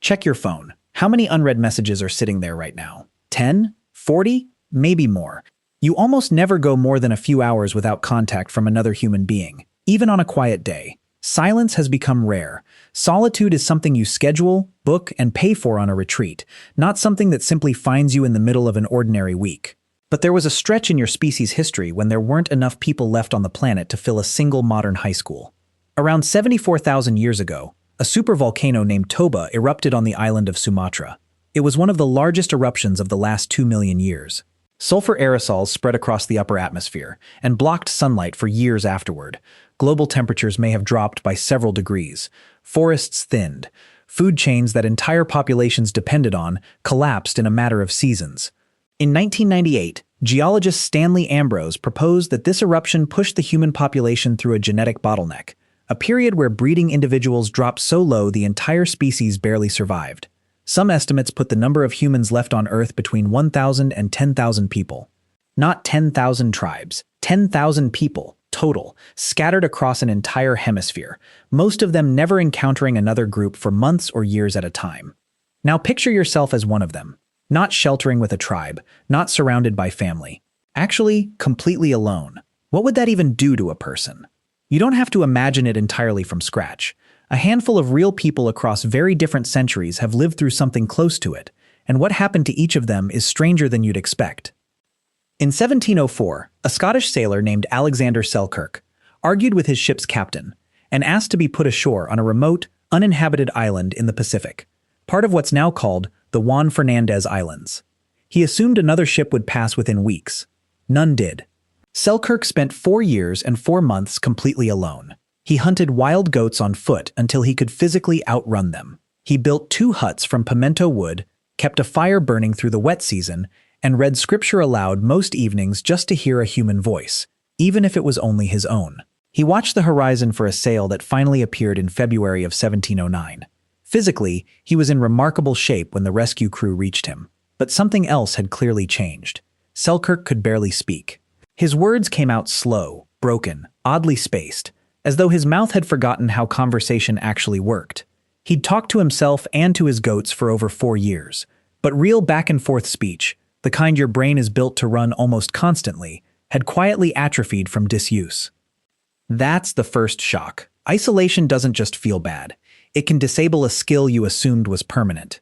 Check your phone. How many unread messages are sitting there right now? 10? 40? Maybe more. You almost never go more than a few hours without contact from another human being, even on a quiet day. Silence has become rare. Solitude is something you schedule, book, and pay for on a retreat, not something that simply finds you in the middle of an ordinary week. But there was a stretch in your species' history when there weren't enough people left on the planet to fill a single modern high school. Around 74,000 years ago, a supervolcano named Toba erupted on the island of Sumatra. It was one of the largest eruptions of the last 2 million years. Sulfur aerosols spread across the upper atmosphere and blocked sunlight for years afterward. Global temperatures may have dropped by several degrees. Forests thinned. Food chains that entire populations depended on collapsed in a matter of seasons. In 1998, geologist Stanley Ambrose proposed that this eruption pushed the human population through a genetic bottleneck, a period where breeding individuals dropped so low the entire species barely survived. Some estimates put the number of humans left on Earth between 1,000 and 10,000 people. Not 10,000 tribes, 10,000 people, total, scattered across an entire hemisphere, most of them never encountering another group for months or years at a time. Now picture yourself as one of them, not sheltering with a tribe, not surrounded by family. Actually, completely alone. What would that even do to a person? You don't have to imagine it entirely from scratch. A handful of real people across very different centuries have lived through something close to it, and what happened to each of them is stranger than you'd expect. In 1704, a Scottish sailor named Alexander Selkirk argued with his ship's captain and asked to be put ashore on a remote, uninhabited island in the Pacific, part of what's now called the Juan Fernandez Islands. He assumed another ship would pass within weeks. None did. Selkirk spent 4 years and 4 months completely alone. He hunted wild goats on foot until he could physically outrun them. He built 2 huts from pimento wood, kept a fire burning through the wet season, and read scripture aloud most evenings just to hear a human voice, even if it was only his own. He watched the horizon for a sail that finally appeared in February of 1709. Physically, he was in remarkable shape when the rescue crew reached him. But something else had clearly changed. Selkirk could barely speak. His words came out slow, broken, oddly spaced, as though his mouth had forgotten how conversation actually worked. He'd talked to himself and to his goats for over 4 years, but real back-and-forth speech, the kind your brain is built to run almost constantly, had quietly atrophied from disuse. That's the first shock. Isolation doesn't just feel bad. It can disable a skill you assumed was permanent.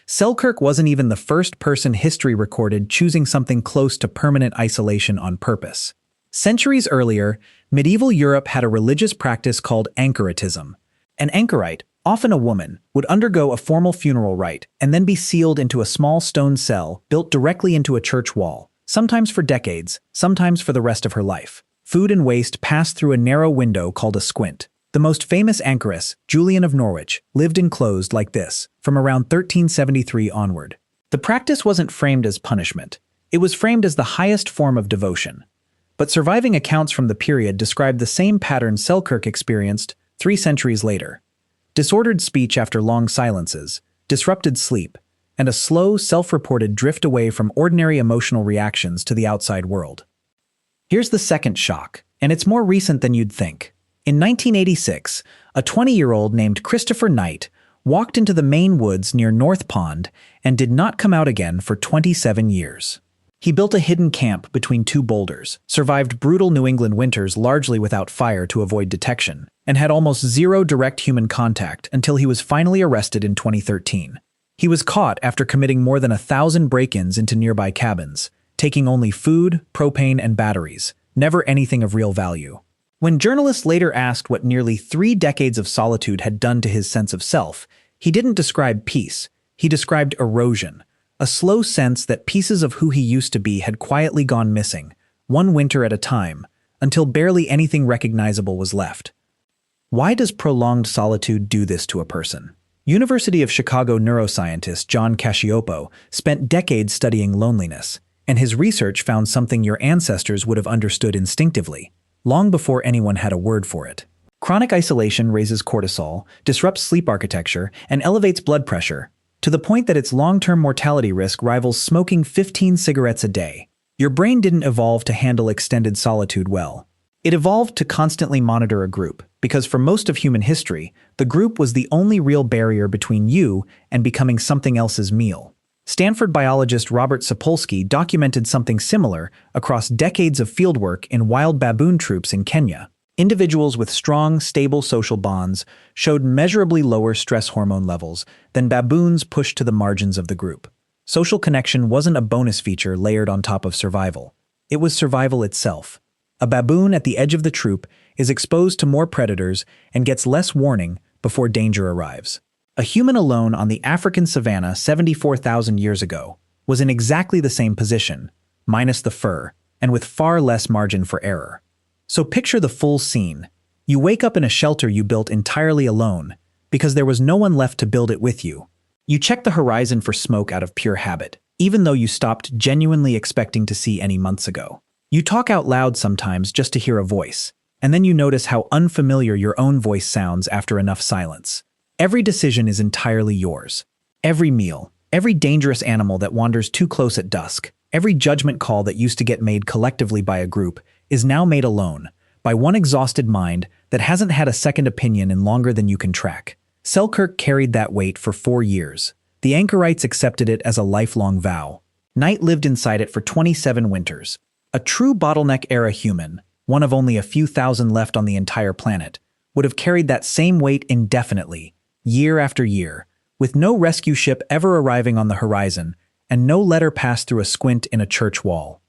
Selkirk wasn't even the first person history recorded choosing something close to permanent isolation on purpose. Centuries earlier, medieval Europe had a religious practice called anchoritism. An anchorite, often a woman, would undergo a formal funeral rite and then be sealed into a small stone cell built directly into a church wall, sometimes for decades, sometimes for the rest of her life. Food and waste passed through a narrow window called a squint. The most famous anchoress, Julian of Norwich, lived enclosed like this, from around 1373 onward. The practice wasn't framed as punishment. It was framed as the highest form of devotion. But surviving accounts from the period describe the same pattern Selkirk experienced 3 centuries later. Disordered speech after long silences, disrupted sleep, and a slow, self-reported drift away from ordinary emotional reactions to the outside world. Here's the second shock, and it's more recent than you'd think. In 1986, a 20-year-old named Christopher Knight walked into the Maine woods near North Pond and did not come out again for 27 years. He built a hidden camp between 2 boulders, survived brutal New England winters largely without fire to avoid detection, and had almost 0 direct human contact until he was finally arrested in 2013. He was caught after committing more than 1,000 break-ins into nearby cabins, taking only food, propane, and batteries, never anything of real value. When journalists later asked what nearly 3 decades of solitude had done to his sense of self, he didn't describe peace, he described erosion, a slow sense that pieces of who he used to be had quietly gone missing, one winter at a time, until barely anything recognizable was left. Why does prolonged solitude do this to a person? University of Chicago neuroscientist John Cacioppo spent decades studying loneliness, and his research found something your ancestors would have understood instinctively, long before anyone had a word for it. Chronic isolation raises cortisol, disrupts sleep architecture, and elevates blood pressure, to the point that its long-term mortality risk rivals smoking 15 cigarettes a day. Your brain didn't evolve to handle extended solitude well. It evolved to constantly monitor a group, because for most of human history, the group was the only real barrier between you and becoming something else's meal. Stanford biologist Robert Sapolsky documented something similar across decades of fieldwork in wild baboon troops in Kenya. Individuals with strong, stable social bonds showed measurably lower stress hormone levels than baboons pushed to the margins of the group. Social connection wasn't a bonus feature layered on top of survival. It was survival itself. A baboon at the edge of the troop is exposed to more predators and gets less warning before danger arrives. A human alone on the African savanna 74,000 years ago was in exactly the same position, minus the fur, and with far less margin for error. So picture the full scene. You wake up in a shelter you built entirely alone, because there was no one left to build it with you. You check the horizon for smoke out of pure habit, even though you stopped genuinely expecting to see any months ago. You talk out loud sometimes just to hear a voice, and then you notice how unfamiliar your own voice sounds after enough silence. Every decision is entirely yours. Every meal, every dangerous animal that wanders too close at dusk, every judgment call that used to get made collectively by a group is now made alone, by one exhausted mind that hasn't had a second opinion in longer than you can track. Selkirk carried that weight for 4 years. The anchorites accepted it as a lifelong vow. Knight lived inside it for 27 winters. A true bottleneck-era human, one of only a few thousand left on the entire planet, would have carried that same weight indefinitely, year after year, with no rescue ship ever arriving on the horizon and no letter passed through a squint in a church wall.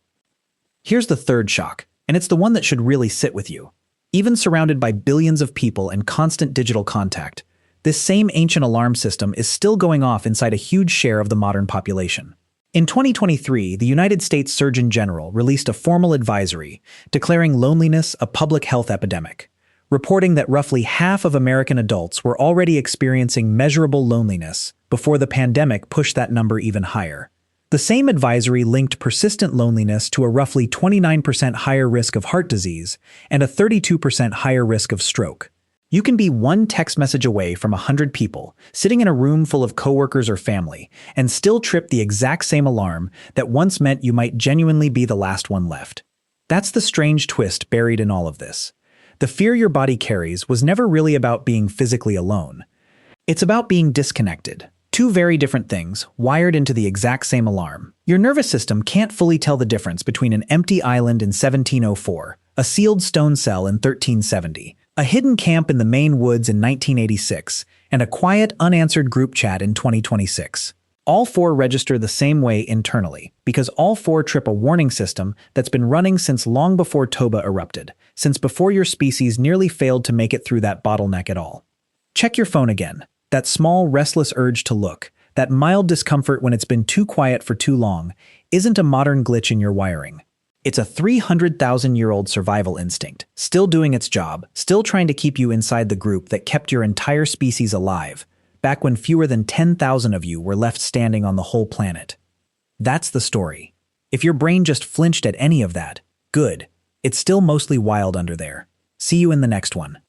Here's the third shock, and it's the one that should really sit with you. Even surrounded by billions of people and constant digital contact, this same ancient alarm system is still going off inside a huge share of the modern population. In 2023, the United States Surgeon General released a formal advisory declaring loneliness a public health epidemic, reporting that roughly half of American adults were already experiencing measurable loneliness before the pandemic pushed that number even higher. The same advisory linked persistent loneliness to a roughly 29% higher risk of heart disease and a 32% higher risk of stroke. You can be one text message away from 100 people, sitting in a room full of coworkers or family, and still trip the exact same alarm that once meant you might genuinely be the last one left. That's the strange twist buried in all of this. The fear your body carries was never really about being physically alone. It's about being disconnected. Two very different things, wired into the exact same alarm. Your nervous system can't fully tell the difference between an empty island in 1704, a sealed stone cell in 1370, a hidden camp in the Maine woods in 1986, and a quiet, unanswered group chat in 2026. All four register the same way internally, because all four trip a warning system that's been running since long before Toba erupted, since before your species nearly failed to make it through that bottleneck at all. Check your phone again. That small, restless urge to look, that mild discomfort when it's been too quiet for too long, isn't a modern glitch in your wiring. It's a 300,000-year-old survival instinct, still doing its job, still trying to keep you inside the group that kept your entire species alive, back when fewer than 10,000 of you were left standing on the whole planet. That's the story. If your brain just flinched at any of that, good. It's still mostly wild under there. See you in the next one.